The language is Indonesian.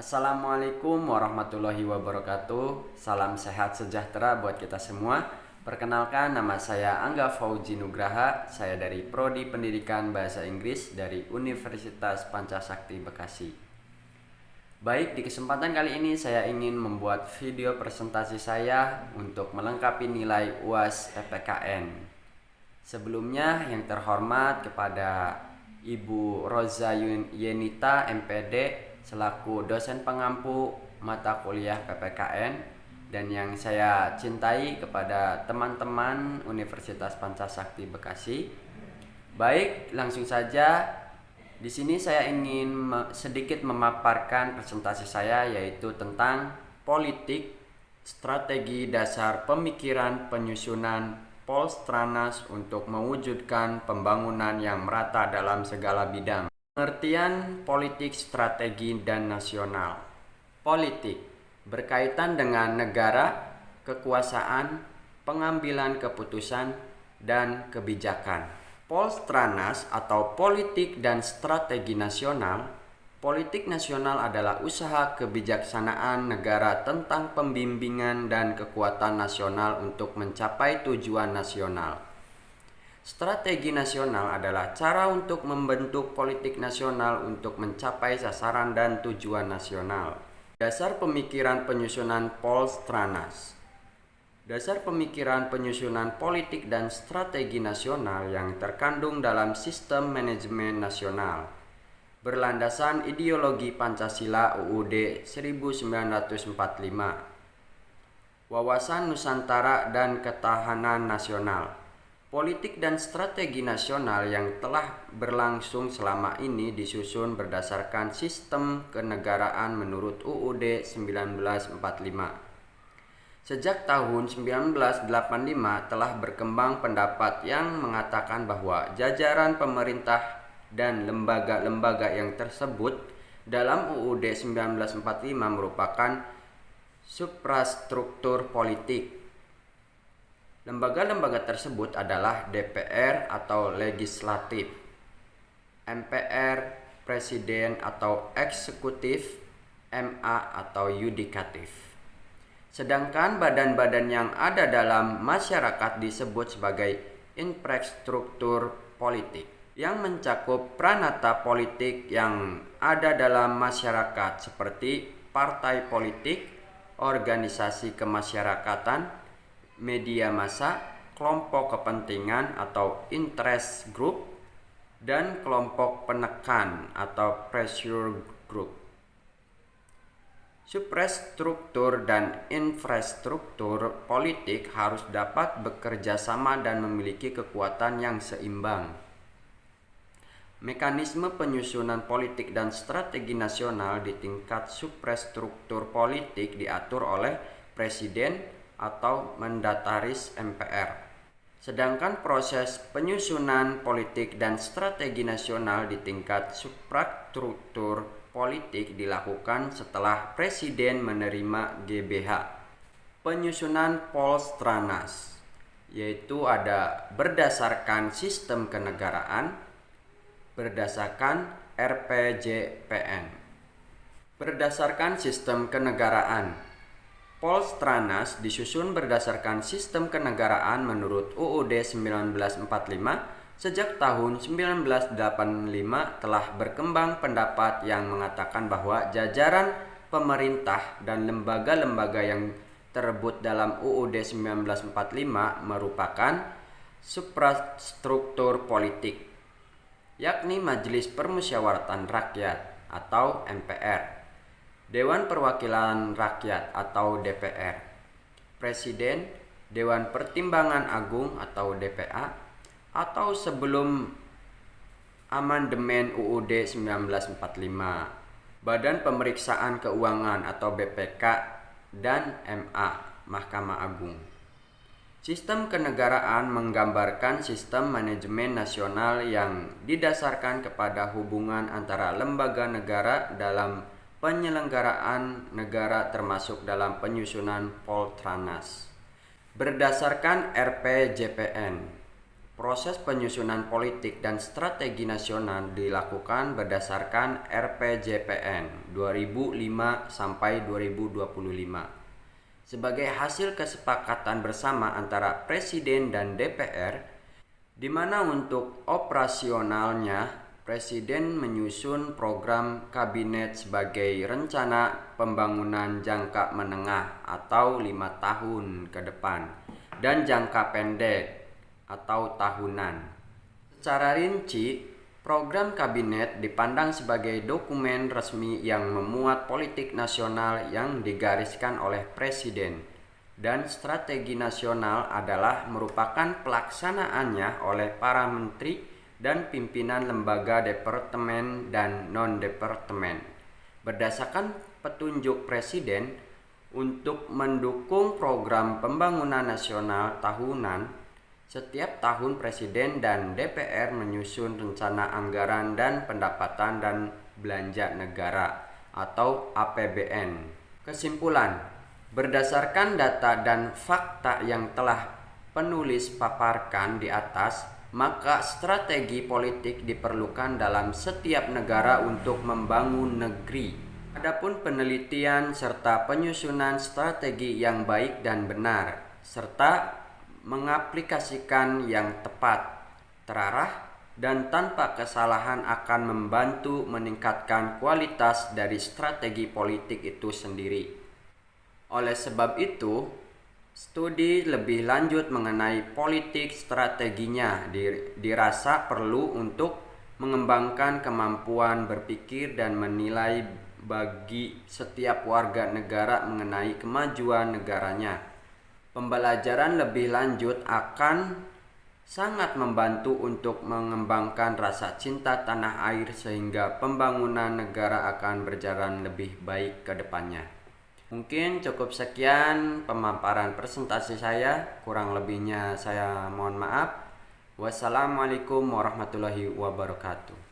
Assalamualaikum warahmatullahi wabarakatuh. Salam sehat sejahtera buat kita semua. Perkenalkan, nama saya Angga Fauji Nugraha. Saya dari Prodi Pendidikan Bahasa Inggris dari Universitas Pancasakti Bekasi. Baik, di kesempatan kali ini saya ingin membuat video presentasi saya untuk melengkapi nilai UAS PPKN. Sebelumnya, yang terhormat kepada Ibu Roza Yenita MPD selaku dosen pengampu mata kuliah PPKN, dan yang saya cintai kepada teman-teman Universitas Pancasakti Bekasi. Baik, langsung saja. Di sini saya ingin sedikit memaparkan presentasi saya, yaitu tentang politik, strategi dasar pemikiran penyusunan Polstranas untuk mewujudkan pembangunan yang merata dalam segala bidang. Pengertian politik, strategi, dan nasional. Politik berkaitan dengan negara, kekuasaan, pengambilan keputusan, dan kebijakan. Polstranas atau politik dan strategi nasional. Politik nasional adalah usaha kebijaksanaan negara tentang pembimbingan dan kekuatan nasional untuk mencapai tujuan nasional. Strategi nasional adalah cara untuk membentuk politik nasional untuk mencapai sasaran dan tujuan nasional. Dasar pemikiran penyusunan Polstranas. Dasar pemikiran penyusunan politik dan strategi nasional yang terkandung dalam sistem manajemen nasional berlandasan ideologi Pancasila UUD 1945, wawasan Nusantara dan ketahanan nasional. Politik dan strategi nasional yang telah berlangsung selama ini disusun berdasarkan sistem kenegaraan menurut UUD 1945. Sejak tahun 1985 telah berkembang pendapat yang mengatakan bahwa jajaran pemerintah dan lembaga-lembaga yang tersebut dalam UUD 1945 merupakan suprastruktur politik. Lembaga-lembaga tersebut adalah DPR atau legislatif, MPR, presiden atau eksekutif, MA atau yudikatif. Sedangkan badan-badan yang ada dalam masyarakat disebut sebagai infrastruktur politik, yang mencakup pranata politik yang ada dalam masyarakat seperti partai politik, organisasi kemasyarakatan, media massa, kelompok kepentingan atau interest group, dan kelompok penekan atau pressure group. Suprastruktur dan infrastruktur politik harus dapat bekerja sama dan memiliki kekuatan yang seimbang. Mekanisme penyusunan politik dan strategi nasional di tingkat suprastruktur politik diatur oleh Presiden atau mandataris MPR. Sedangkan proses penyusunan politik dan strategi nasional di tingkat suprastruktur politik dilakukan setelah Presiden menerima GBH. Penyusunan Polstranas, yaitu ada berdasarkan sistem kenegaraan, berdasarkan RPJPN. Berdasarkan sistem kenegaraan, Polstranas disusun berdasarkan sistem kenegaraan menurut UUD 1945. Sejak tahun 1985 telah berkembang pendapat yang mengatakan bahwa jajaran pemerintah dan lembaga-lembaga yang tersebut dalam UUD 1945 merupakan suprastruktur politik, yakni Majelis Permusyawaratan Rakyat atau MPR, Dewan Perwakilan Rakyat atau DPR, Presiden, Dewan Pertimbangan Agung atau DPA, atau sebelum amandemen UUD 1945, Badan Pemeriksaan Keuangan atau BPK, dan MA, Mahkamah Agung. Sistem kenegaraan menggambarkan sistem manajemen nasional yang didasarkan kepada hubungan antara lembaga negara dalam penyelenggaraan negara termasuk dalam penyusunan Polstranas. Berdasarkan RPJPN, Proses penyusunan politik dan strategi nasional dilakukan berdasarkan RPJPN 2005 sampai 2025. Sebagai hasil kesepakatan bersama antara Presiden dan DPR, di mana untuk operasionalnya Presiden menyusun program kabinet sebagai rencana pembangunan jangka menengah atau 5 tahun ke depan dan jangka pendek atau tahunan. Secara rinci, program kabinet dipandang sebagai dokumen resmi yang memuat politik nasional yang digariskan oleh Presiden, dan strategi nasional adalah merupakan pelaksanaannya oleh para menteri dan pimpinan lembaga departemen dan non-departemen berdasarkan petunjuk Presiden untuk mendukung program pembangunan nasional tahunan. Setiap tahun Presiden dan DPR menyusun rencana anggaran dan pendapatan dan belanja negara atau APBN. Kesimpulan, berdasarkan data dan fakta yang telah penulis paparkan di atas, maka strategi politik diperlukan dalam setiap negara untuk membangun negeri. Adapun penelitian serta penyusunan strategi yang baik dan benar, serta mengaplikasikan yang tepat, terarah, dan tanpa kesalahan akan membantu meningkatkan kualitas dari strategi politik itu sendiri. Oleh sebab itu, studi lebih lanjut mengenai politik strateginya dirasa perlu untuk mengembangkan kemampuan berpikir dan menilai bagi setiap warga negara mengenai kemajuan negaranya. Pembelajaran lebih lanjut akan sangat membantu untuk mengembangkan rasa cinta tanah air sehingga pembangunan negara akan berjalan lebih baik ke depannya. Mungkin cukup sekian pemaparan presentasi saya, kurang lebihnya saya mohon maaf. Wassalamualaikum warahmatullahi wabarakatuh.